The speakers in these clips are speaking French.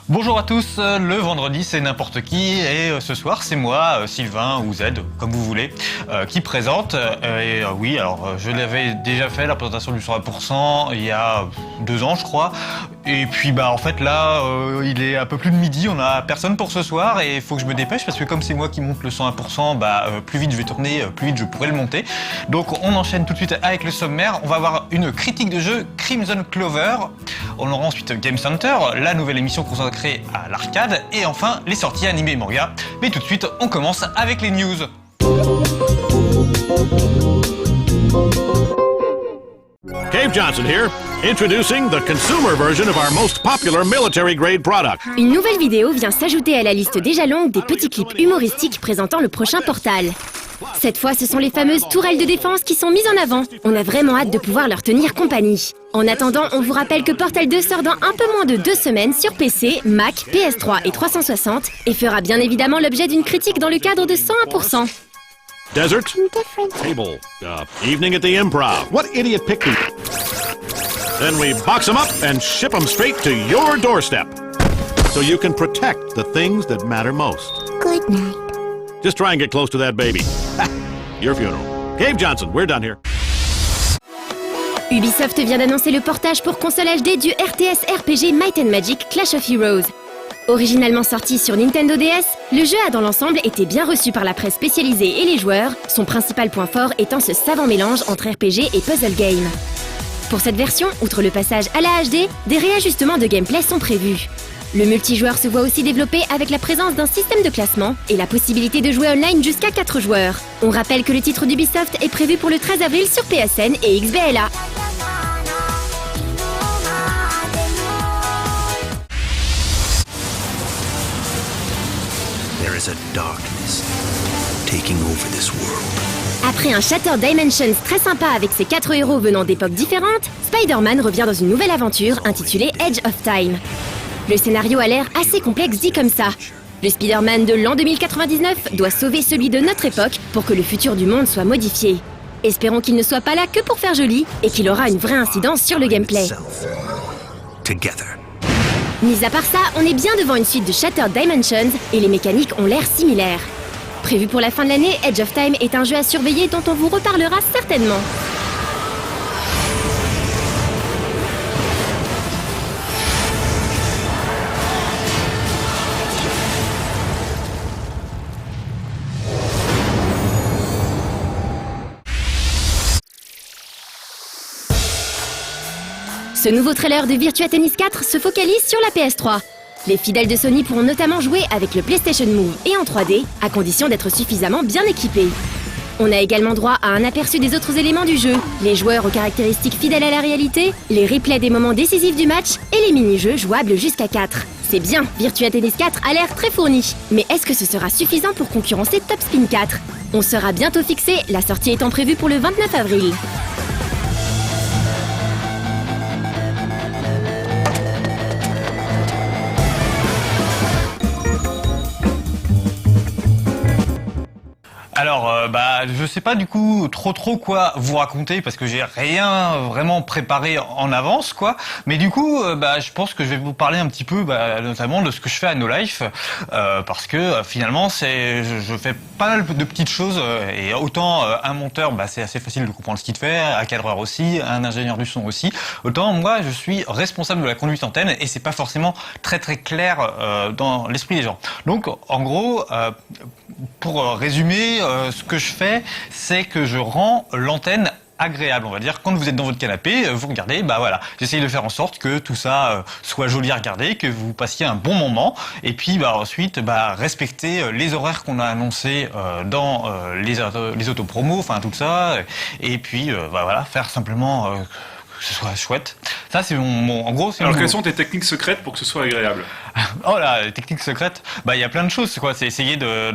Bonjour à tous, le vendredi c'est n'importe qui et ce soir c'est moi, Sylvain ou Z, comme vous voulez, qui présente. Oui, alors je l'avais déjà fait, la présentation du 100% il y a 2 ans je crois. Et puis en fait là, il est un peu plus de midi, on a personne pour ce soir et il faut que je me dépêche parce que comme c'est moi qui monte le 101%, plus vite je vais tourner, plus vite je pourrai le monter. Donc on enchaîne tout de suite avec le sommaire, on va avoir une critique de jeu Crimson Clover, on aura ensuite Game Center, la nouvelle émission consacrée à l'arcade, et enfin les sorties animées et manga. Mais tout de suite, on commence avec les news. Cave Johnson here, introducing the consumer version of our most popular military grade product. Une nouvelle vidéo vient s'ajouter à la liste déjà longue des petits clips humoristiques présentant le prochain Portal. Cette fois, ce sont les fameuses tourelles de défense qui sont mises en avant. On a vraiment hâte de pouvoir leur tenir compagnie. En attendant, on vous rappelle que Portal 2 sort dans un peu moins de 2 semaines sur PC, Mac, PS3 et 360 et fera bien évidemment l'objet d'une critique dans le cadre de 101%. Desert, table, evening at the Improv. What idiot picked these? Then we box them up and ship them straight to your doorstep, so you can protect the things that matter most. Good night. Just try and get close to that baby. Your funeral. Cave Johnson, we're done here. Ubisoft vient d'annoncer le portage pour console HD du RTS RPG Might and Magic Clash of Heroes. Originalement sorti sur Nintendo DS, le jeu a dans l'ensemble été bien reçu par la presse spécialisée et les joueurs, son principal point fort étant ce savant mélange entre RPG et puzzle game. Pour cette version, outre le passage à la HD, des réajustements de gameplay sont prévus. Le multijoueur se voit aussi développé avec la présence d'un système de classement et la possibilité de jouer online jusqu'à 4 joueurs. On rappelle que le titre d'Ubisoft est prévu pour le 13 avril sur PSN et XBLA. There is a darkness taking over this world. Après un Shattered Dimensions très sympa avec ses 4 héros venant d'époques différentes, Spider-Man revient dans une nouvelle aventure intitulée Edge of Time. Le scénario a l'air assez complexe dit comme ça. Le Spider-Man de l'an 2099 doit sauver celui de notre époque pour que le futur du monde soit modifié. Espérons qu'il ne soit pas là que pour faire joli et qu'il aura une vraie incidence sur le gameplay. Together. Mis à part ça, on est bien devant une suite de Shattered Dimensions et les mécaniques ont l'air similaires. Prévu pour la fin de l'année, Edge of Time est un jeu à surveiller dont on vous reparlera certainement. Ce nouveau trailer de Virtua Tennis 4 se focalise sur la PS3. Les fidèles de Sony pourront notamment jouer avec le PlayStation Move et en 3D, à condition d'être suffisamment bien équipés. On a également droit à un aperçu des autres éléments du jeu, les joueurs aux caractéristiques fidèles à la réalité, les replays des moments décisifs du match et les mini-jeux jouables jusqu'à 4. C'est bien, Virtua Tennis 4 a l'air très fourni. Mais est-ce que ce sera suffisant pour concurrencer Top Spin 4 ? On sera bientôt fixé, la sortie étant prévue pour le 29 avril. Alors, je sais pas du coup trop quoi vous raconter parce que j'ai rien vraiment préparé en avance, quoi. Mais du coup, je pense que je vais vous parler un petit peu, notamment de ce que je fais à No Life, parce que finalement, je fais pas mal de petites choses et autant un monteur, c'est assez facile de comprendre ce qu'il fait, un cadreur aussi, un ingénieur du son aussi. Autant moi, je suis responsable de la conduite antenne et c'est pas forcément très clair dans l'esprit des gens. Donc, en gros, pour résumer, ce que je fais, c'est que je rends l'antenne agréable, on va dire. Quand vous êtes dans votre canapé, vous regardez, j'essaye de faire en sorte que tout ça soit joli à regarder, que vous passiez un bon moment, et puis ensuite respecter les horaires qu'on a annoncés dans les autopromos, enfin tout ça, et puis faire simplement que ce soit chouette. Ça c'est en gros. Alors quelles sont tes techniques secrètes pour que ce soit agréable ? Oh là, les techniques secrètes, il y a plein de choses, quoi. C'est essayer de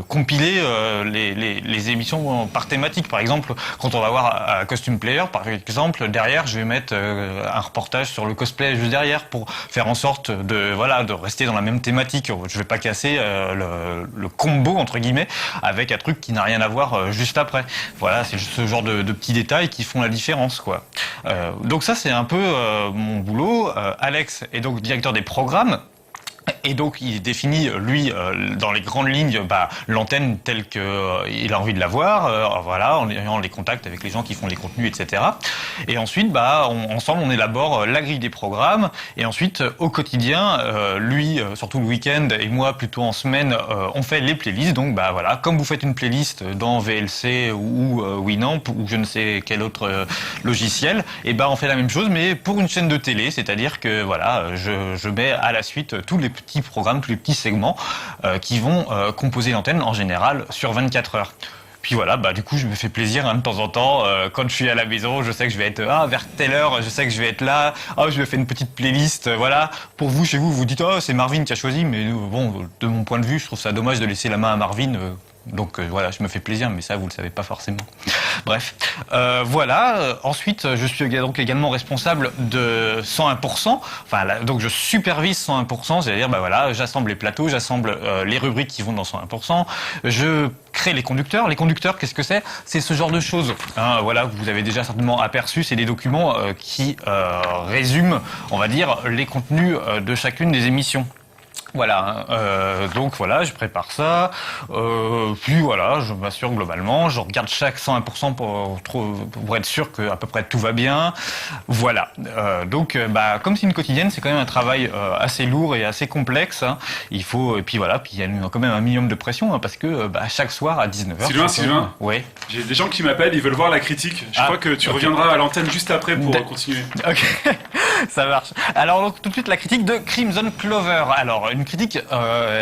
compiler les émissions par thématique. Par exemple, quand on va voir un Costume Player, par exemple, derrière, je vais mettre un reportage sur le cosplay juste derrière pour faire en sorte de rester dans la même thématique. Je vais pas casser le combo entre guillemets avec un truc qui n'a rien à voir juste après. Voilà, c'est ce genre de petits détails qui font la différence, quoi. Donc ça, c'est un peu mon boulot. Alex est donc directeur des programmes. Et donc il définit, lui, dans les grandes lignes, l'antenne telle qu'il a envie de la voir, voilà, en ayant les contacts avec les gens qui font les contenus, etc. Et ensuite, ensemble, on élabore la grille des programmes. Et ensuite, au quotidien, lui, surtout le week-end, et moi, plutôt en semaine, on fait les playlists. Donc, voilà, comme vous faites une playlist dans VLC ou Winamp ou je ne sais quel autre logiciel, et on fait la même chose, mais pour une chaîne de télé. C'est-à-dire que, voilà, je mets à la suite tous les petits programmes, tous les petits segments qui vont composer l'antenne en général sur 24 heures. Puis voilà, du coup, je me fais plaisir de temps en temps. Quand je suis à la maison, je sais que je vais être vers telle heure, je sais que je vais être là. Je me fais une petite playlist, voilà. Pour vous, chez vous, vous dites c'est Marvin qui a choisi, mais bon, de mon point de vue, je trouve ça dommage de laisser la main à Marvin. Donc voilà, je me fais plaisir, mais ça, vous le savez pas forcément. Bref, voilà. Ensuite, je suis donc également responsable de 101%. Donc je supervise 101%, c'est-à-dire voilà, j'assemble les plateaux, j'assemble les rubriques qui vont dans 101%. Je crée les conducteurs. Les conducteurs, qu'est-ce que c'est ? C'est ce genre de choses. Voilà, que vous avez déjà certainement aperçu. C'est des documents qui résument, on va dire, les contenus de chacune des émissions. Voilà, donc voilà, je prépare ça, puis voilà, je m'assure globalement, je regarde chaque 101% pour être sûr que à peu près tout va bien, voilà. Donc, comme c'est une quotidienne, c'est quand même un travail assez lourd et assez complexe. Hein. Il faut, et puis voilà, puis il y a quand même un minimum de pression parce que chaque soir à 19h. Sylvain, ouais. J'ai des gens qui m'appellent, ils veulent voir la critique. Je crois que tu reviendras à l'antenne juste après pour continuer. Ok, ça marche. Alors donc tout de suite la critique de Crimson Clover. Alors une critique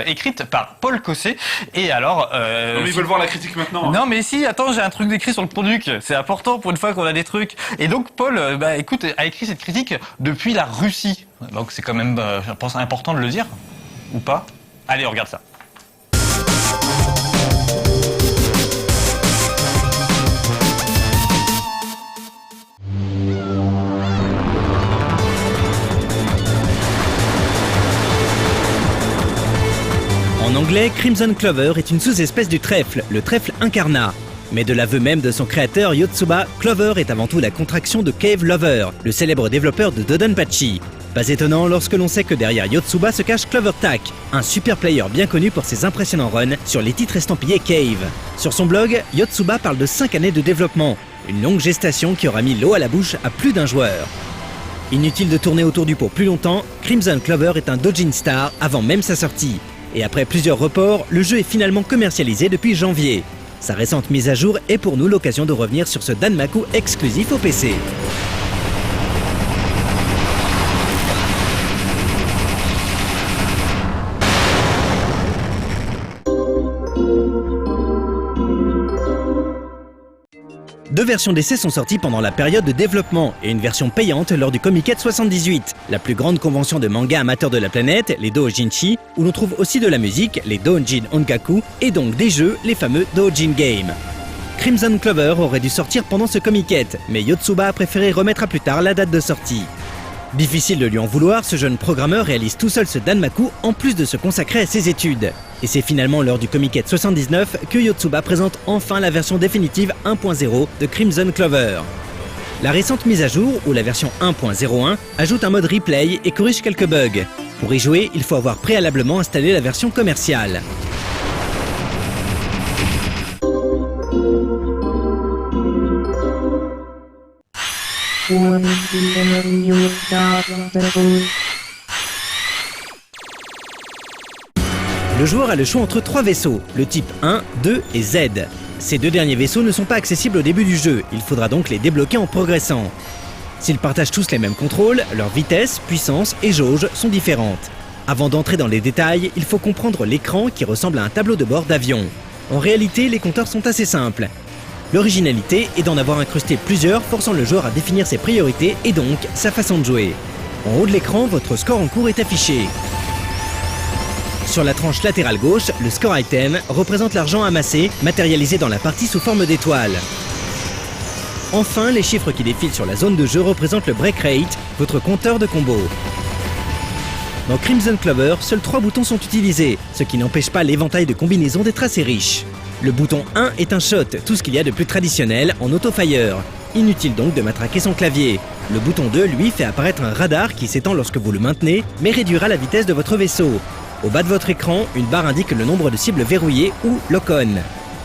écrite par Paul Cossé. Et alors... non mais ils veulent voir la critique maintenant. Non mais si, attends, j'ai un truc d'écrit sur le product. C'est important pour une fois qu'on a des trucs. Et donc Paul, écoute, a écrit cette critique depuis la Russie. Donc c'est quand même, je pense, important de le dire. Ou pas ? Allez, on regarde ça. En anglais, Crimson Clover est une sous-espèce du trèfle, le trèfle incarnat. Mais de l'aveu même de son créateur Yotsuba, Clover est avant tout la contraction de Cave Lover, le célèbre développeur de Dodonpachi. Pas étonnant lorsque l'on sait que derrière Yotsuba se cache CloverTac, un super player bien connu pour ses impressionnants runs sur les titres estampillés Cave. Sur son blog, Yotsuba parle de 5 années de développement, une longue gestation qui aura mis l'eau à la bouche à plus d'un joueur. Inutile de tourner autour du pot plus longtemps, Crimson Clover est un Dojin Star avant même sa sortie. Et après plusieurs reports, le jeu est finalement commercialisé depuis janvier. Sa récente mise à jour est pour nous l'occasion de revenir sur ce Danmaku exclusif au PC. Deux versions d'essai sont sorties pendant la période de développement et une version payante lors du Comiket 78, la plus grande convention de manga amateurs de la planète, les Doujinshi, où l'on trouve aussi de la musique, les Doujin Ongaku, et donc des jeux, les fameux Doujin Game. Crimson Clover aurait dû sortir pendant ce Comiket, mais Yotsuba a préféré remettre à plus tard la date de sortie. Difficile de lui en vouloir, ce jeune programmeur réalise tout seul ce Danmaku en plus de se consacrer à ses études. Et c'est finalement lors du Comiket 79 que Yotsuba présente enfin la version définitive 1.0 de Crimson Clover. La récente mise à jour, ou la version 1.01, ajoute un mode replay et corrige quelques bugs. Pour y jouer, il faut avoir préalablement installé la version commerciale. Le joueur a le choix entre 3 vaisseaux, le type 1, 2 et Z. Ces deux derniers vaisseaux ne sont pas accessibles au début du jeu, il faudra donc les débloquer en progressant. S'ils partagent tous les mêmes contrôles, leur vitesse, puissance et jauge sont différentes. Avant d'entrer dans les détails, il faut comprendre l'écran qui ressemble à un tableau de bord d'avion. En réalité, les compteurs sont assez simples. L'originalité est d'en avoir incrusté plusieurs, forçant le joueur à définir ses priorités et donc sa façon de jouer. En haut de l'écran, votre score en cours est affiché. Sur la tranche latérale gauche, le score item représente l'argent amassé, matérialisé dans la partie sous forme d'étoile. Enfin, les chiffres qui défilent sur la zone de jeu représentent le break rate, votre compteur de combos. Dans Crimson Clover, seuls 3 boutons sont utilisés, ce qui n'empêche pas l'éventail de combinaisons d'être assez riche. Le bouton 1 est un shot, tout ce qu'il y a de plus traditionnel en auto-fire. Inutile donc de matraquer son clavier. Le bouton 2, lui, fait apparaître un radar qui s'étend lorsque vous le maintenez, mais réduira la vitesse de votre vaisseau. Au bas de votre écran, une barre indique le nombre de cibles verrouillées ou lock-on.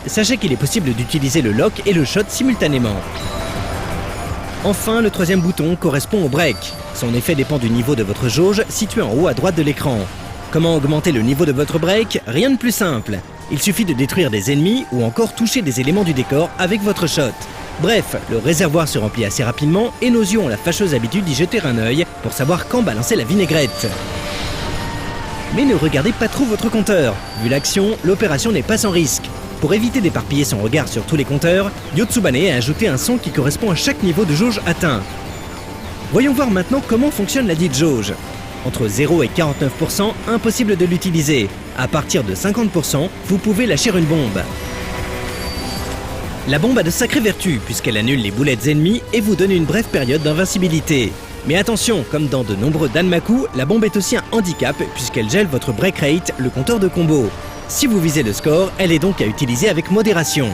Sachez qu'il est possible d'utiliser le lock et le shot simultanément. Enfin, le troisième bouton correspond au break. Son effet dépend du niveau de votre jauge situé en haut à droite de l'écran. Comment augmenter le niveau de votre break? Rien de plus simple. Il suffit de détruire des ennemis ou encore toucher des éléments du décor avec votre shot. Bref, le réservoir se remplit assez rapidement et nos yeux ont la fâcheuse habitude d'y jeter un œil pour savoir quand balancer la vinaigrette. Mais ne regardez pas trop votre compteur. Vu l'action, l'opération n'est pas sans risque. Pour éviter d'éparpiller son regard sur tous les compteurs, Yotsubane a ajouté un son qui correspond à chaque niveau de jauge atteint. Voyons voir maintenant comment fonctionne la dite jauge. Entre 0 et 49%, impossible de l'utiliser. À partir de 50%, vous pouvez lâcher une bombe. La bombe a de sacrées vertus puisqu'elle annule les boulettes ennemies et vous donne une brève période d'invincibilité. Mais attention, comme dans de nombreux Danmaku, la bombe est aussi un handicap puisqu'elle gèle votre break rate, le compteur de combo. Si vous visez le score, elle est donc à utiliser avec modération.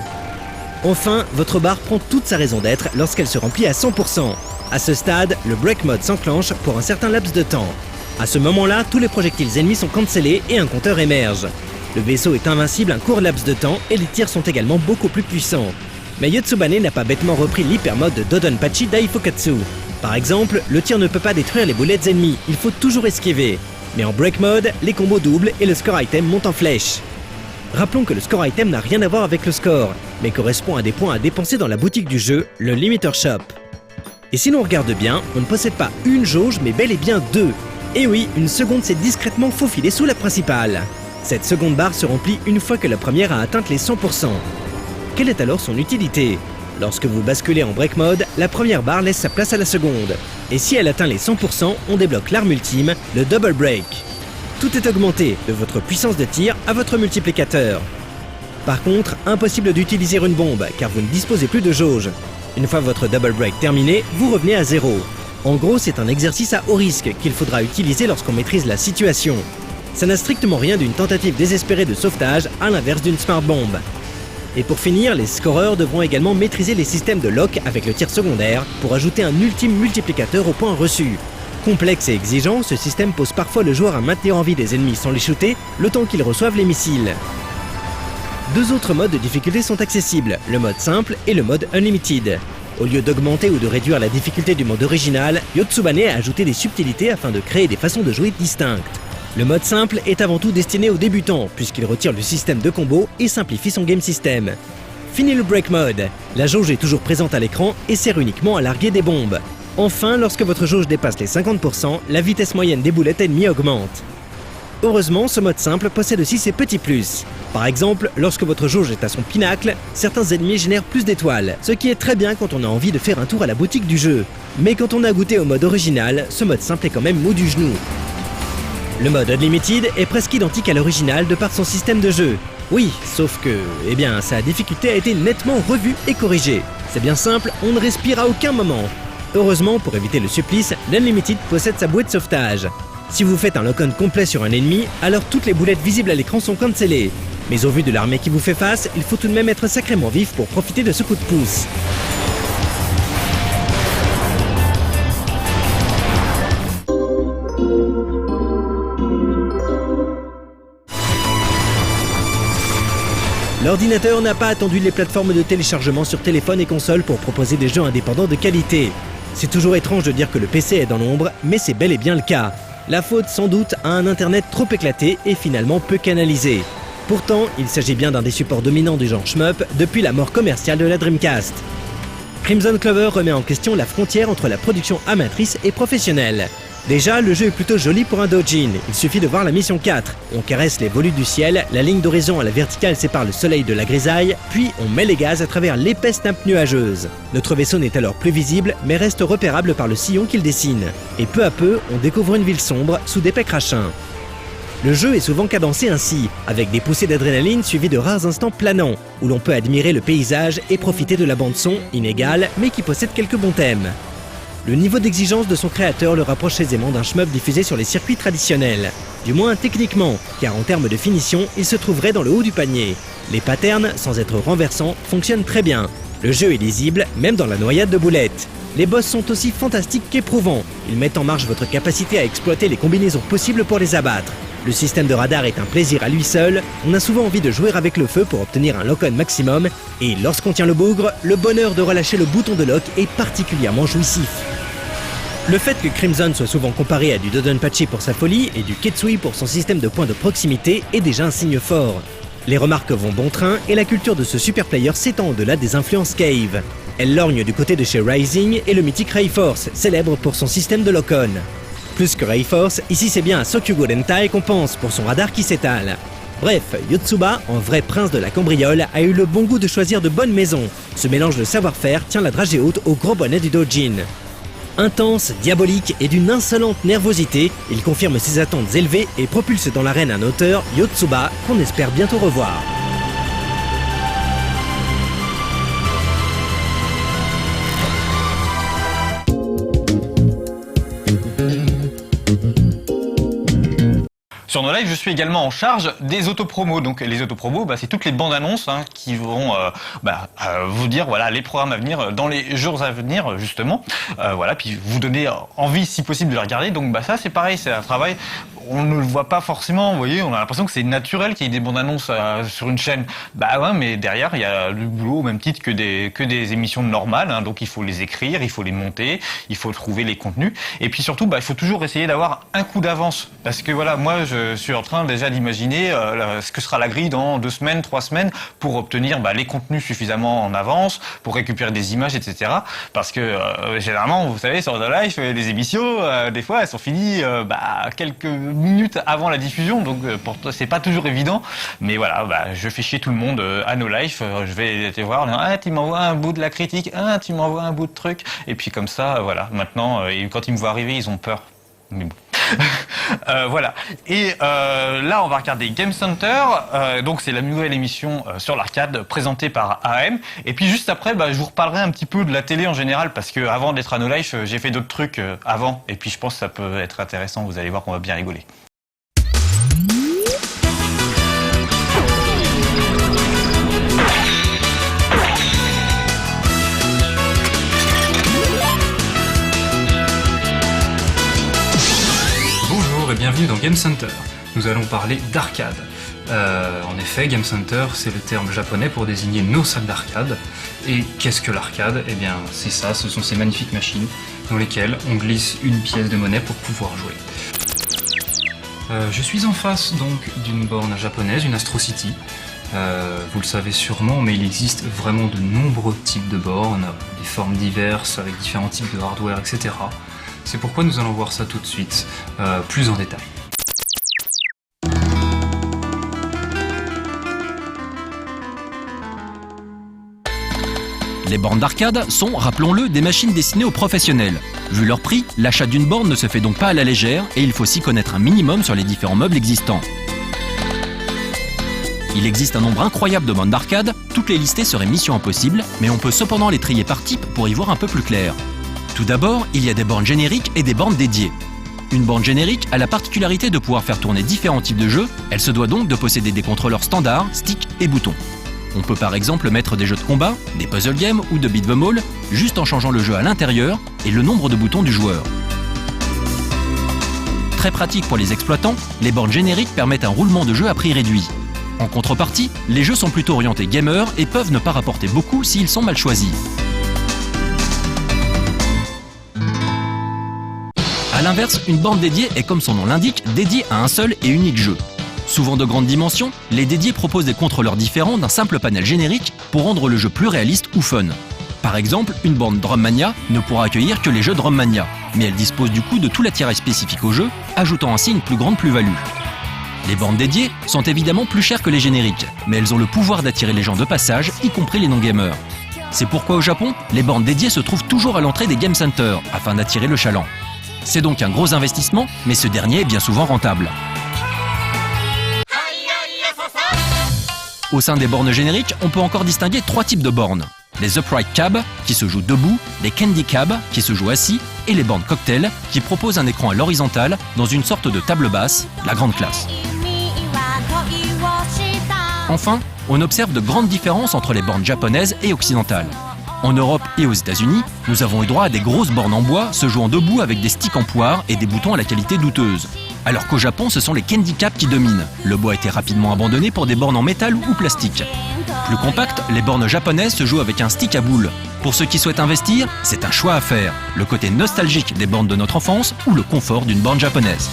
Enfin, votre barre prend toute sa raison d'être lorsqu'elle se remplit à 100%. À ce stade, le break mode s'enclenche pour un certain laps de temps. À ce moment-là, tous les projectiles ennemis sont cancellés et un compteur émerge. Le vaisseau est invincible un court laps de temps et les tirs sont également beaucoup plus puissants. Mais Yotsubane n'a pas bêtement repris l'hyper-mode de Dodonpachi Daifukatsu. Par exemple, le tir ne peut pas détruire les boulettes ennemies, il faut toujours esquiver. Mais en break mode, les combos doublent et le score item monte en flèche. Rappelons que le score item n'a rien à voir avec le score, mais correspond à des points à dépenser dans la boutique du jeu, le Limiter Shop. Et si l'on regarde bien, on ne possède pas une jauge mais bel et bien deux. Et oui, une seconde s'est discrètement faufilée sous la principale. Cette seconde barre se remplit une fois que la première a atteint les 100%. Quelle est alors son utilité? Lorsque vous basculez en break mode, la première barre laisse sa place à la seconde. Et si elle atteint les 100%, on débloque l'arme ultime, le double break. Tout est augmenté, de votre puissance de tir à votre multiplicateur. Par contre, impossible d'utiliser une bombe, car vous ne disposez plus de jauge. Une fois votre double break terminé, vous revenez à zéro. En gros, c'est un exercice à haut risque qu'il faudra utiliser lorsqu'on maîtrise la situation. Ça n'a strictement rien d'une tentative désespérée de sauvetage, à l'inverse d'une smart bomb. Et pour finir, les scoreurs devront également maîtriser les systèmes de lock avec le tir secondaire pour ajouter un ultime multiplicateur aux points reçus. Complexe et exigeant, ce système pose parfois le joueur à maintenir en vie des ennemis sans les shooter, le temps qu'ils reçoivent les missiles. Deux autres modes de difficulté sont accessibles, le mode simple et le mode unlimited. Au lieu d'augmenter ou de réduire la difficulté du mode original, Yotsubane a ajouté des subtilités afin de créer des façons de jouer distinctes. Le mode simple est avant tout destiné aux débutants, puisqu'il retire le système de combo et simplifie son game system. Fini le break mode. La jauge est toujours présente à l'écran et sert uniquement à larguer des bombes. Enfin, lorsque votre jauge dépasse les 50%, la vitesse moyenne des boulettes ennemies augmente. Heureusement, ce mode simple possède aussi ses petits plus. Par exemple, lorsque votre jauge est à son pinacle, certains ennemis génèrent plus d'étoiles, ce qui est très bien quand on a envie de faire un tour à la boutique du jeu. Mais quand on a goûté au mode original, ce mode simple est quand même mou du genou. Le mode Unlimited est presque identique à l'original de par son système de jeu. Oui, sauf que, sa difficulté a été nettement revue et corrigée. C'est bien simple, on ne respire à aucun moment. Heureusement, pour éviter le supplice, l'Unlimited possède sa bouée de sauvetage. Si vous faites un lock-on complet sur un ennemi, alors toutes les boulettes visibles à l'écran sont cancellées. Mais au vu de l'armée qui vous fait face, il faut tout de même être sacrément vif pour profiter de ce coup de pouce. L'ordinateur n'a pas attendu les plateformes de téléchargement sur téléphone et console pour proposer des jeux indépendants de qualité. C'est toujours étrange de dire que le PC est dans l'ombre, mais c'est bel et bien le cas. La faute sans doute à un internet trop éclaté et finalement peu canalisé. Pourtant, il s'agit bien d'un des supports dominants du genre shmup depuis la mort commerciale de la Dreamcast. Crimson Clover remet en question la frontière entre la production amatrice et professionnelle. Déjà, le jeu est plutôt joli pour un doujin, il suffit de voir la mission 4. On caresse les volutes du ciel, la ligne d'horizon à la verticale sépare le soleil de la grisaille, puis on met les gaz à travers l'épaisse nappe nuageuse. Notre vaisseau n'est alors plus visible, mais reste repérable par le sillon qu'il dessine. Et peu à peu, on découvre une ville sombre, sous d'épais crachins. Le jeu est souvent cadencé ainsi, avec des poussées d'adrénaline suivies de rares instants planants, où l'on peut admirer le paysage et profiter de la bande-son, inégale, mais qui possède quelques bons thèmes. Le niveau d'exigence de son créateur le rapproche aisément d'un shmup diffusé sur les circuits traditionnels. Du moins techniquement, car en termes de finition, il se trouverait dans le haut du panier. Les patterns, sans être renversants, fonctionnent très bien. Le jeu est lisible, même dans la noyade de boulettes. Les boss sont aussi fantastiques qu'éprouvants. Ils mettent en marche votre capacité à exploiter les combinaisons possibles pour les abattre. Le système de radar est un plaisir à lui seul, on a souvent envie de jouer avec le feu pour obtenir un lock-on maximum, et lorsqu'on tient le bougre, le bonheur de relâcher le bouton de lock est particulièrement jouissif. Le fait que Crimson soit souvent comparé à du Dodonpachi pour sa folie et du Ketsui pour son système de points de proximité est déjà un signe fort. Les remarques vont bon train et la culture de ce super player s'étend au-delà des influences Cave. Elle lorgne du côté de chez Rising et le mythique Rayforce, célèbre pour son système de lock-on. Plus que Rayforce, ici c'est bien à Sokyugo Dentai qu'on pense pour son radar qui s'étale. Bref, Yotsuba, en vrai prince de la cambriole, a eu le bon goût de choisir de bonnes maisons. Ce mélange de savoir-faire tient la dragée haute au gros bonnet du Dojin. Intense, diabolique et d'une insolente nervosité, il confirme ses attentes élevées et propulse dans l'arène un auteur, Yotsuba, qu'on espère bientôt revoir. Sur No Life, je suis également en charge des autopromos. Donc les autopromos, c'est toutes les bandes annonces qui vont vous dire voilà les programmes à venir dans les jours à venir justement. Puis vous donner envie si possible de les regarder. Donc ça c'est pareil, c'est un travail. On ne le voit pas forcément, vous voyez, on a l'impression que c'est naturel qu'il y ait des bandes annonces sur une chaîne. Mais derrière, il y a du boulot au même titre que des émissions normales. Donc il faut les écrire, il faut les monter, il faut trouver les contenus. Et puis surtout, il faut toujours essayer d'avoir un coup d'avance. Parce que moi, je suis en train déjà d'imaginer ce que sera la grille dans 2 semaines, 3 semaines, pour obtenir les contenus suffisamment en avance, pour récupérer des images, etc. Parce que généralement, vous savez, sur The Life, les émissions, des fois, elles sont finies quelques minutes avant la diffusion, donc c'est pas toujours évident, mais je fais chier tout le monde à No Life, je vais te voir, tu m'envoies un bout de la critique, tu m'envoies un bout de truc, et puis comme ça, maintenant, quand ils me voient arriver, ils ont peur. Mais bon. Et là on va regarder Game Center, donc c'est la nouvelle émission sur l'arcade présentée par AM, et puis juste après je vous reparlerai un petit peu de la télé en général, parce que avant d'être à No Life, j'ai fait d'autres trucs avant, et puis je pense que ça peut être intéressant, vous allez voir qu'on va bien rigoler. Bienvenue dans Game Center. Nous allons parler d'arcade. En effet, Game Center, c'est le terme japonais pour désigner nos salles d'arcade. Et qu'est-ce que l'arcade ? Eh bien, c'est ça, ce sont ces magnifiques machines dans lesquelles on glisse une pièce de monnaie pour pouvoir jouer. Je suis en face donc d'une borne japonaise, une Astro City. Vous le savez sûrement, mais il existe vraiment de nombreux types de bornes, des formes diverses, avec différents types de hardware, etc. C'est pourquoi nous allons voir ça tout de suite, plus en détail. Les bornes d'arcade sont, rappelons-le, des machines destinées aux professionnels. Vu leur prix, l'achat d'une borne ne se fait donc pas à la légère et il faut s'y connaître un minimum sur les différents meubles existants. Il existe un nombre incroyable de bornes d'arcade, toutes les listées seraient mission impossible, mais on peut cependant les trier par type pour y voir un peu plus clair. Tout d'abord, il y a des bornes génériques et des bornes dédiées. Une borne générique a la particularité de pouvoir faire tourner différents types de jeux, elle se doit donc de posséder des contrôleurs standards, sticks et boutons. On peut par exemple mettre des jeux de combat, des puzzle games ou de beat 'em all, juste en changeant le jeu à l'intérieur et le nombre de boutons du joueur. Très pratique pour les exploitants, les bornes génériques permettent un roulement de jeu à prix réduit. En contrepartie, les jeux sont plutôt orientés gamer et peuvent ne pas rapporter beaucoup s'ils sont mal choisis. A l'inverse, une borne dédiée est, comme son nom l'indique, dédiée à un seul et unique jeu. Souvent de grande dimension, les dédiés proposent des contrôleurs différents d'un simple panel générique pour rendre le jeu plus réaliste ou fun. Par exemple, une borne Drum Mania ne pourra accueillir que les jeux Drum Mania, mais elle dispose du coup de tout l'attirail spécifique au jeu, ajoutant ainsi une plus grande plus-value. Les bornes dédiées sont évidemment plus chères que les génériques, mais elles ont le pouvoir d'attirer les gens de passage, y compris les non-gamers. C'est pourquoi au Japon, les bornes dédiées se trouvent toujours à l'entrée des Game Center, afin d'attirer le chaland. C'est donc un gros investissement, mais ce dernier est bien souvent rentable. Au sein des bornes génériques, on peut encore distinguer 3 types de bornes. Les Upright Cab, qui se jouent debout, les Candy Cab, qui se jouent assis, et les bornes Cocktail, qui proposent un écran à l'horizontale dans une sorte de table basse, la grande classe. Enfin, on observe de grandes différences entre les bornes japonaises et occidentales. En Europe et aux États-Unis, nous avons eu droit à des grosses bornes en bois se jouant debout avec des sticks en poire et des boutons à la qualité douteuse. Alors qu'au Japon, ce sont les candy caps qui dominent. Le bois a été rapidement abandonné pour des bornes en métal ou plastique. Plus compact, les bornes japonaises se jouent avec un stick à boule. Pour ceux qui souhaitent investir, c'est un choix à faire. Le côté nostalgique des bornes de notre enfance ou le confort d'une borne japonaise.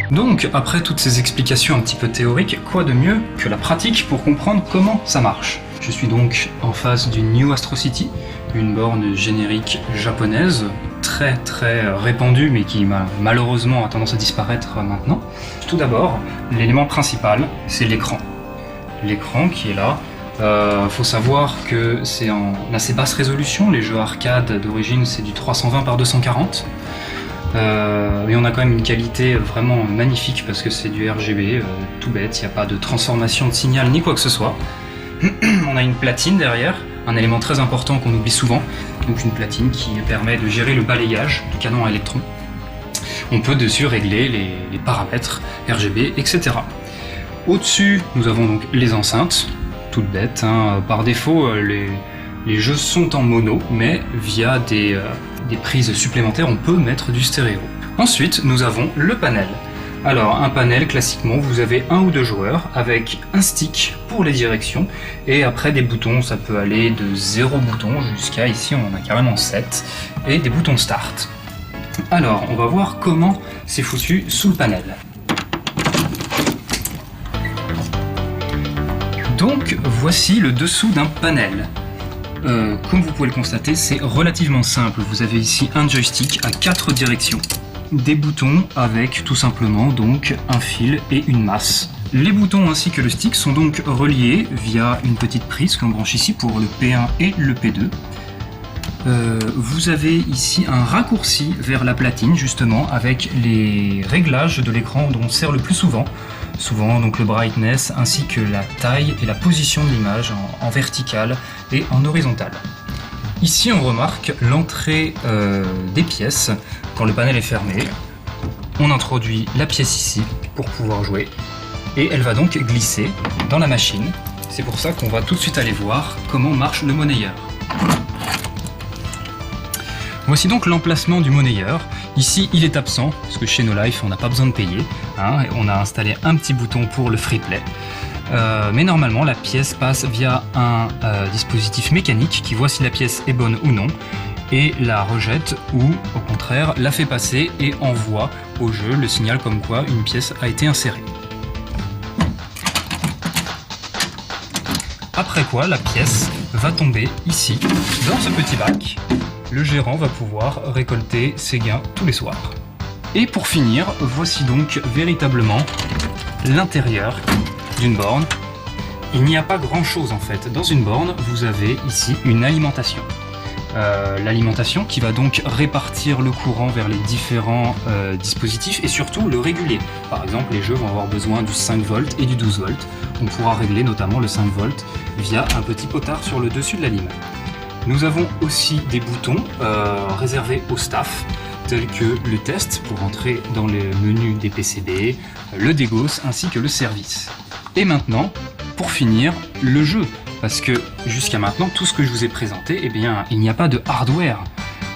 Donc, après toutes ces explications un petit peu théoriques, quoi de mieux que la pratique pour comprendre comment ça marche? Je suis donc en face d'une New Astro City, une borne générique japonaise, très répandue, mais qui malheureusement a tendance à disparaître maintenant. Tout d'abord, l'élément principal, c'est l'écran. L'écran qui est là. Faut savoir que c'est en assez basse résolution, les jeux arcade d'origine c'est du 320 par 240. Mais on a quand même une qualité vraiment magnifique parce que c'est du RGB, tout bête, il n'y a pas de transformation de signal ni quoi que ce soit. On a une platine derrière, un élément très important qu'on oublie souvent, donc une platine qui permet de gérer le balayage du canon à électrons. On peut dessus régler les paramètres RGB, etc. Au-dessus, nous avons donc les enceintes, toutes bêtes, hein. Par défaut, les jeux sont en mono, mais via des prises supplémentaires, on peut mettre du stéréo. Ensuite, nous avons le panel. Alors, un panel, classiquement, vous avez un ou deux joueurs avec un stick pour les directions et après des boutons, ça peut aller de 0 bouton jusqu'à ici, on en a carrément 7 et des boutons start. Alors, on va voir comment c'est foutu sous le panel. Donc, voici le dessous d'un panel. Comme vous pouvez le constater, c'est relativement simple. Vous avez ici un joystick à 4 directions. Des boutons avec tout simplement donc un fil et une masse. Les boutons ainsi que le stick sont donc reliés via une petite prise qu'on branche ici pour le P1 et le P2. Vous avez ici un raccourci vers la platine justement avec les réglages de l'écran dont on sert le plus souvent. Souvent donc le brightness ainsi que la taille et la position de l'image en verticale et en horizontale. Ici on remarque l'entrée des pièces. Quand le panel est fermé, on introduit la pièce ici pour pouvoir jouer et elle va donc glisser dans la machine. C'est pour ça qu'on va tout de suite aller voir comment marche le monnayeur. Voici donc l'emplacement du monnayeur. Ici, il est absent, parce que chez No Life, on n'a pas besoin de payer. Hein, on a installé un petit bouton pour le free play. Mais normalement, la pièce passe via un dispositif mécanique qui voit si la pièce est bonne ou non, et la rejette ou, au contraire, la fait passer et envoie au jeu le signal comme quoi une pièce a été insérée. Après quoi, la pièce va tomber ici, dans ce petit bac. Le gérant va pouvoir récolter ses gains tous les soirs. Et pour finir, voici donc véritablement l'intérieur d'une borne. Il n'y a pas grand chose en fait. Dans une borne, vous avez ici une alimentation. L'alimentation qui va donc répartir le courant vers les différents dispositifs et surtout le réguler. Par exemple, les jeux vont avoir besoin du 5 volts et du 12 volts. On pourra régler notamment le 5 volts via un petit potard sur le dessus de la lime. Nous avons aussi des boutons réservés au staff, tels que le test pour entrer dans le menu des PCB, le dégausse ainsi que le service. Et maintenant, pour finir, le jeu. Parce que jusqu'à maintenant, tout ce que je vous ai présenté, eh bien, il n'y a pas de hardware.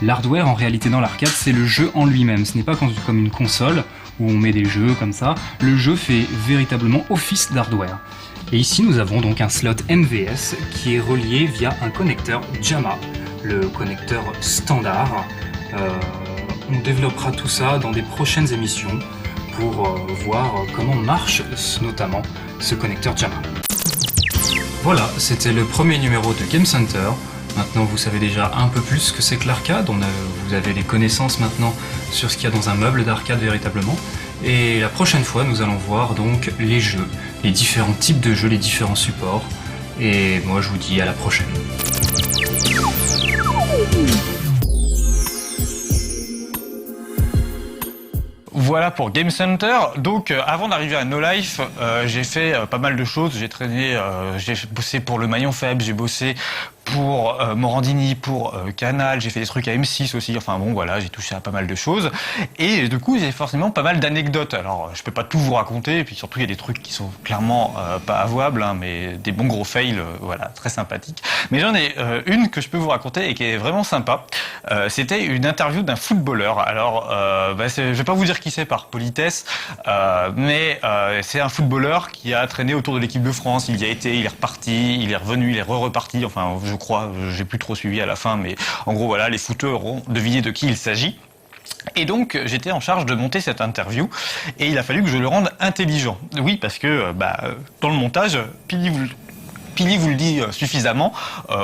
L'hardware, en réalité, dans l'arcade, c'est le jeu en lui-même. Ce n'est pas comme une console où on met des jeux comme ça. Le jeu fait véritablement office d'hardware. Et ici, nous avons donc un slot MVS qui est relié via un connecteur JAMA, le connecteur standard. On développera tout ça dans des prochaines émissions pour voir comment marche notamment ce connecteur JAMA. Voilà, c'était le premier numéro de Game Center. Maintenant, vous savez déjà un peu plus ce que c'est que l'arcade. Vous avez des connaissances maintenant sur ce qu'il y a dans un meuble d'arcade véritablement. Et la prochaine fois, nous allons voir donc les jeux, les différents types de jeux, les différents supports. Et moi, je vous dis à la prochaine. Voilà pour Game Center. Donc avant d'arriver à No Life, j'ai fait pas mal de choses. J'ai traîné, j'ai bossé pour le maillon faible, j'ai bossé pour Morandini, pour Canal, j'ai fait des trucs à M6 aussi, enfin bon voilà, j'ai touché à pas mal de choses. Et du coup, j'ai forcément pas mal d'anecdotes. Alors, je peux pas tout vous raconter, et puis surtout, il y a des trucs qui sont clairement pas avouables, hein, mais des bons gros fails, voilà, très sympathiques. Mais j'en ai une que je peux vous raconter et qui est vraiment sympa. C'était une interview d'un footballeur. Alors, je vais pas vous dire qui c'est par politesse, mais c'est un footballeur qui a traîné autour de l'équipe de France. Il y a été, il est reparti, il est revenu, il est reparti. Enfin, je crois, j'ai plus trop suivi à la fin, mais en gros, voilà, les footeurs ont deviné de qui il s'agit. Et donc, j'étais en charge de monter cette interview et il a fallu que je le rende intelligent. Oui, parce que dans le montage, Pili vous le dit suffisamment,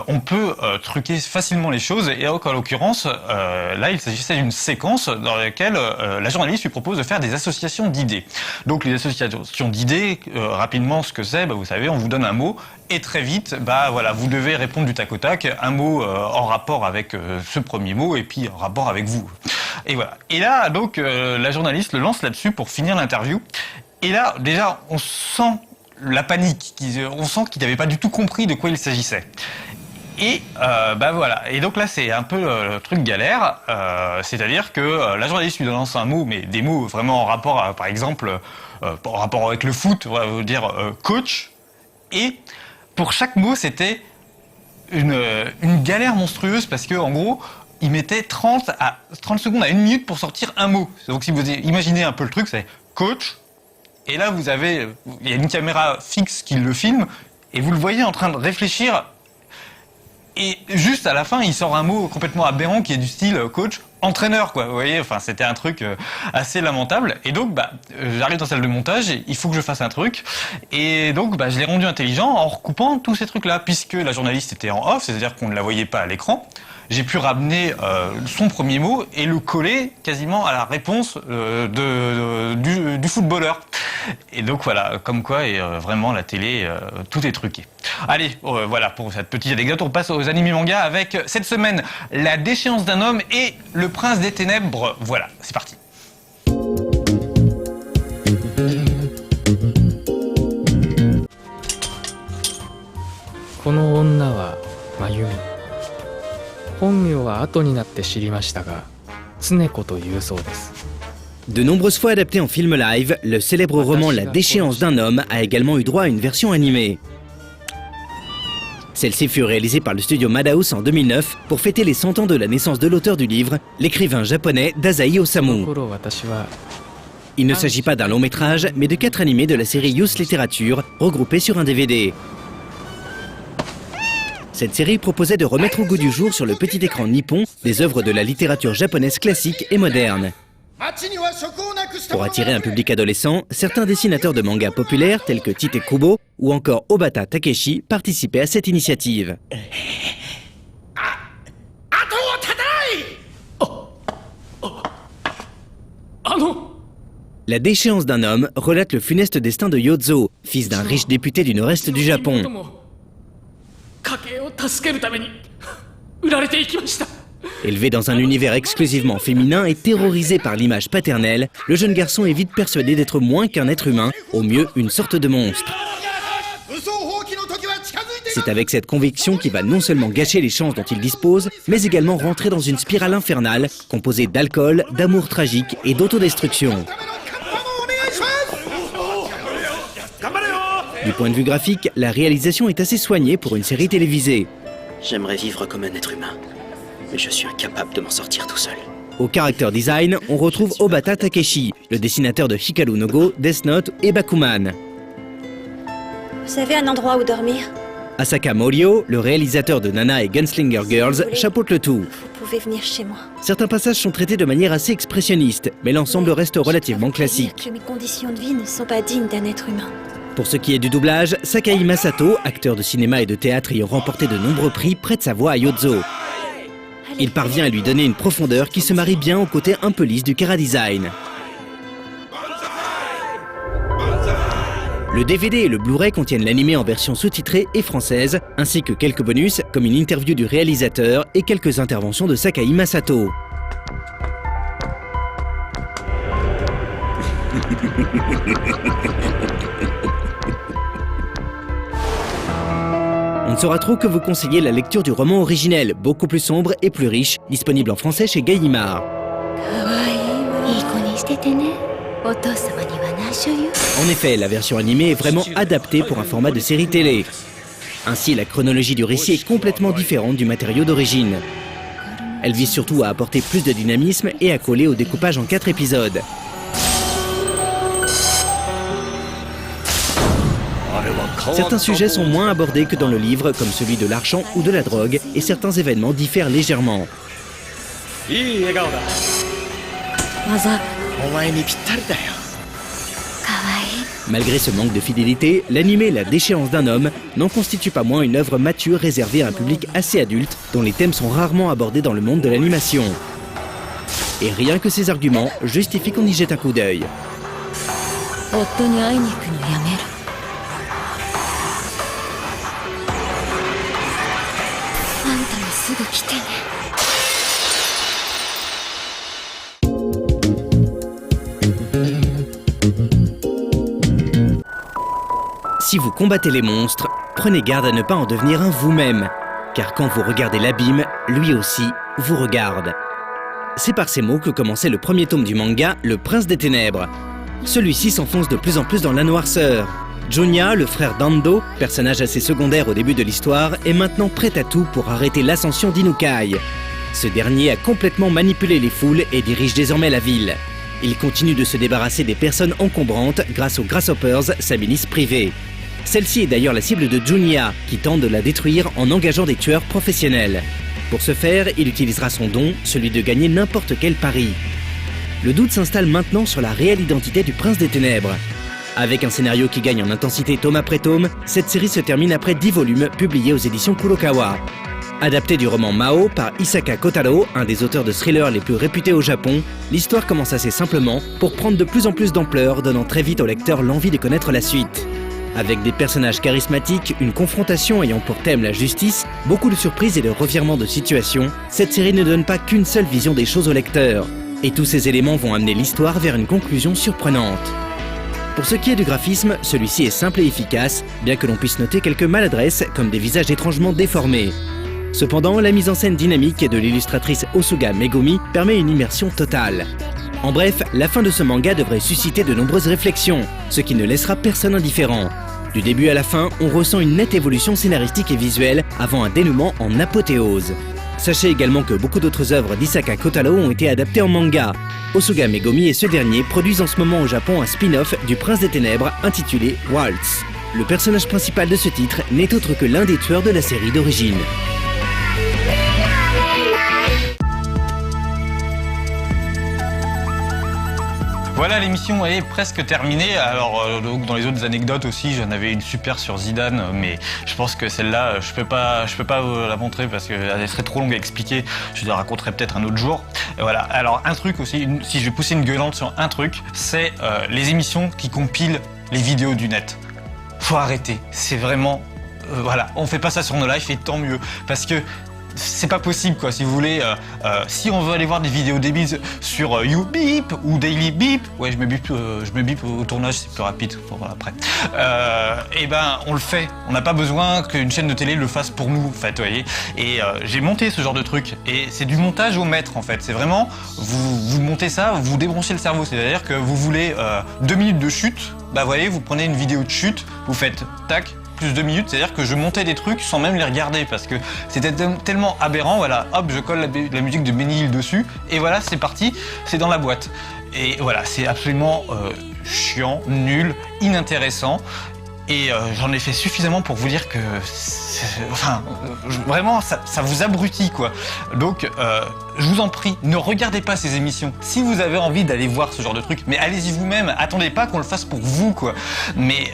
on peut truquer facilement les choses et en l'occurrence, là il s'agissait d'une séquence dans laquelle la journaliste lui propose de faire des associations d'idées. Donc les associations d'idées, rapidement ce que c'est, vous savez, on vous donne un mot et très vite, voilà, vous devez répondre du tac au tac, un mot en rapport avec ce premier mot et puis en rapport avec vous. Et voilà. Et là, donc, la journaliste le lance là-dessus pour finir l'interview. Et là, déjà, on sent la panique. On sent qu'il n'avait pas du tout compris de quoi il s'agissait. Et voilà. Et donc là, c'est un peu le truc galère. C'est-à-dire que la journaliste lui lance un mot, mais des mots vraiment en rapport, par exemple, en rapport avec le foot, on va dire coach. Et pour chaque mot, c'était une galère monstrueuse parce que, en gros, il mettait 30 secondes à 1 minute pour sortir un mot. Donc si vous imaginez un peu le truc, c'est coach. Et là, il y a une caméra fixe qui le filme et vous le voyez en train de réfléchir. Et juste à la fin, il sort un mot complètement aberrant qui est du style coach, entraîneur, quoi. Vous voyez, enfin, c'était un truc assez lamentable. Et donc, j'arrive dans la salle de montage, et il faut que je fasse un truc. Et donc, je l'ai rendu intelligent en recoupant tous ces trucs-là, puisque la journaliste était en off, c'est-à-dire qu'on ne la voyait pas à l'écran. J'ai pu ramener son premier mot et le coller quasiment à la réponse du footballeur. Et donc voilà, comme quoi, et vraiment la télé, tout est truqué. Allez, voilà pour cette petite anecdote, on passe aux animés manga avec cette semaine La déchéance d'un homme et Le prince des ténèbres. Voilà, c'est parti. この女は真由美。本名は後になって知りましたが、常子というそうです。 De nombreuses fois adapté en film live, le célèbre roman La déchéance d'un homme a également eu droit à une version animée. Celle-ci fut réalisée par le studio Madhouse en 2009 pour fêter les 100 ans de la naissance de l'auteur du livre, l'écrivain japonais Dazai Osamu. Il ne s'agit pas d'un long métrage, mais de 4 animés de la série Youth Literature, regroupés sur un DVD. Cette série proposait de remettre au goût du jour sur le petit écran nippon des œuvres de la littérature japonaise classique et moderne. Pour attirer un public adolescent, certains dessinateurs de mangas populaires tels que Tite Kubo ou encore Obata Takeshi participaient à cette initiative. La déchéance d'un homme relate le funeste destin de Yozo, fils d'un riche député du nord-est du Japon. Élevé dans un univers exclusivement féminin et terrorisé par l'image paternelle, le jeune garçon est vite persuadé d'être moins qu'un être humain, au mieux une sorte de monstre. C'est avec cette conviction qu'il va non seulement gâcher les chances dont il dispose, mais également rentrer dans une spirale infernale composée d'alcool, d'amour tragique et d'autodestruction. Du point de vue graphique, la réalisation est assez soignée pour une série télévisée. J'aimerais vivre comme un être humain, mais je suis incapable de m'en sortir tout seul. Au character design, on retrouve Obata Takeshi, le dessinateur de Hikaru no Go, Death Note et Bakuman. Vous avez un endroit où dormir? Asaka Morio, le réalisateur de Nana et Gunslinger Girls, chapeaute le tout. Vous pouvez venir chez moi. Certains passages sont traités de manière assez expressionniste, mais l'ensemble reste relativement classique. Que mes conditions de vie ne sont pas dignes d'un être humain. Pour ce qui est du doublage, Sakai Masato, acteur de cinéma et de théâtre ayant remporté de nombreux prix, prête sa voix à Yozo. Il parvient à lui donner une profondeur qui se marie bien au côté un peu lisse du chara-design. Le DVD et le Blu-ray contiennent l'animé en version sous-titrée et française, ainsi que quelques bonus comme une interview du réalisateur et quelques interventions de Sakai Masato. On On ne saura trop que vous conseiller la lecture du roman originel, beaucoup plus sombre et plus riche, disponible en français chez Gallimard. En effet, la version animée est vraiment adaptée pour un format de série télé. Ainsi, la chronologie du récit est complètement différente du matériau d'origine. Elle vise surtout à apporter plus de dynamisme et à coller au découpage en 4 épisodes. Certains sujets sont moins abordés que dans le livre, comme celui de l'argent ou de la drogue, et certains événements diffèrent légèrement. Malgré ce manque de fidélité, l'animé La déchéance d'un homme n'en constitue pas moins une œuvre mature réservée à un public assez adulte, dont les thèmes sont rarement abordés dans le monde de l'animation. Et rien que ces arguments justifient qu'on y jette un coup d'œil. Si vous combattez les monstres, prenez garde à ne pas en devenir un vous-même, car quand vous regardez l'abîme, lui aussi vous regarde. C'est par ces mots que commençait le premier tome du manga, Le Prince des Ténèbres. Celui-ci s'enfonce de plus en plus dans la noirceur. Junya, le frère d'Ando, personnage assez secondaire au début de l'histoire, est maintenant prêt à tout pour arrêter l'ascension d'Inukai. Ce dernier a complètement manipulé les foules et dirige désormais la ville. Il continue de se débarrasser des personnes encombrantes grâce aux Grasshoppers, sa milice privée. Celle-ci est d'ailleurs la cible de Junya, qui tente de la détruire en engageant des tueurs professionnels. Pour ce faire, il utilisera son don, celui de gagner n'importe quel pari. Le doute s'installe maintenant sur la réelle identité du Prince des Ténèbres. Avec un scénario qui gagne en intensité tome après tome, cette série se termine après 10 volumes publiés aux éditions Kurokawa. Adapté du roman Mao par Isaka Kotaro, un des auteurs de thrillers les plus réputés au Japon, l'histoire commence assez simplement pour prendre de plus en plus d'ampleur, donnant très vite au lecteur l'envie de connaître la suite. Avec des personnages charismatiques, une confrontation ayant pour thème la justice, beaucoup de surprises et de revirements de situation, cette série ne donne pas qu'une seule vision des choses au lecteur. Et tous ces éléments vont amener l'histoire vers une conclusion surprenante. Pour ce qui est du graphisme, celui-ci est simple et efficace, bien que l'on puisse noter quelques maladresses comme des visages étrangement déformés. Cependant, la mise en scène dynamique de l'illustratrice Osuga Megumi permet une immersion totale. En bref, la fin de ce manga devrait susciter de nombreuses réflexions, ce qui ne laissera personne indifférent. Du début à la fin, on ressent une nette évolution scénaristique et visuelle avant un dénouement en apothéose. Sachez également que beaucoup d'autres œuvres d'Isaka Kotaro ont été adaptées en manga. Osuga Megumi et ce dernier produisent en ce moment au Japon un spin-off du Prince des Ténèbres intitulé Waltz. Le personnage principal de ce titre n'est autre que l'un des tueurs de la série d'origine. Voilà, l'émission est presque terminée. Alors, donc, dans les autres anecdotes aussi, j'en avais une super sur Zidane, mais je pense que celle-là, je peux pas la montrer parce qu'elle serait trop longue à expliquer. Je la raconterai peut-être un autre jour. Et voilà. Alors, un truc aussi, si je vais pousser une gueulante sur un truc, c'est les émissions qui compilent les vidéos du net. Faut arrêter. C'est vraiment, voilà, on fait pas ça sur No Life et tant mieux, parce que c'est pas possible quoi, si vous voulez, si on veut aller voir des vidéos débiles sur YouBeep ou Daily Beep, ouais je me bip au tournage, c'est plus rapide pour après, et ben on le fait, on n'a pas besoin qu'une chaîne de télé le fasse pour nous en fait, vous voyez, et j'ai monté ce genre de truc, et c'est du montage au mètre en fait, c'est vraiment, vous montez ça, vous débranchez le cerveau, c'est-à-dire que vous voulez 2 minutes de chute, bah vous voyez, vous prenez une vidéo de chute, vous faites tac, plus 2 minutes, c'est-à-dire que je montais des trucs sans même les regarder parce que c'était tellement aberrant, voilà, hop, je colle la musique de Benny Hill dessus et voilà, c'est parti, c'est dans la boîte. Et voilà, c'est absolument chiant, nul, inintéressant et j'en ai fait suffisamment pour vous dire que, vraiment, ça vous abrutit quoi. Donc, je vous en prie, ne regardez pas ces émissions. Si vous avez envie d'aller voir ce genre de truc, mais allez-y vous-même, attendez pas qu'on le fasse pour vous quoi. Mais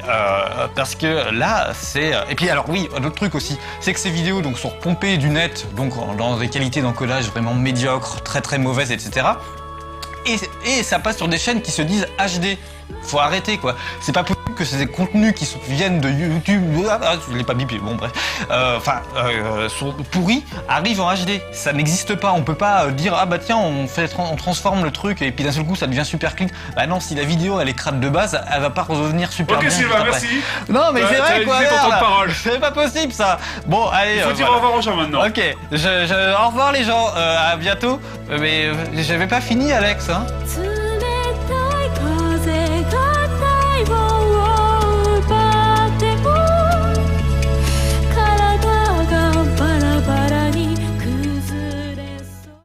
parce que là, c'est... Et puis alors oui, un autre truc aussi, c'est que ces vidéos donc, sont pompées du net, donc dans des qualités d'encodage vraiment médiocres, très très mauvaises, etc. Et ça passe sur des chaînes qui se disent HD. Faut arrêter quoi. C'est pas possible que c'est des contenus qui viennent de YouTube, je l'ai pas bipé, bon bref, sont pourris, arrivent en HD. Ça n'existe pas. On peut pas dire ah bah tiens on transforme le truc et puis d'un seul coup ça devient super clean. Bah non, si la vidéo elle est crade de base, elle va pas revenir super bien. Ok Sylvain, merci. Non mais c'est vrai quoi. Ton temps de parole. C'est pas possible ça. Bon allez. Il faut dire au revoir aux gens maintenant. Ok, au revoir les gens, à bientôt. Mais j'avais pas fini Alex hein.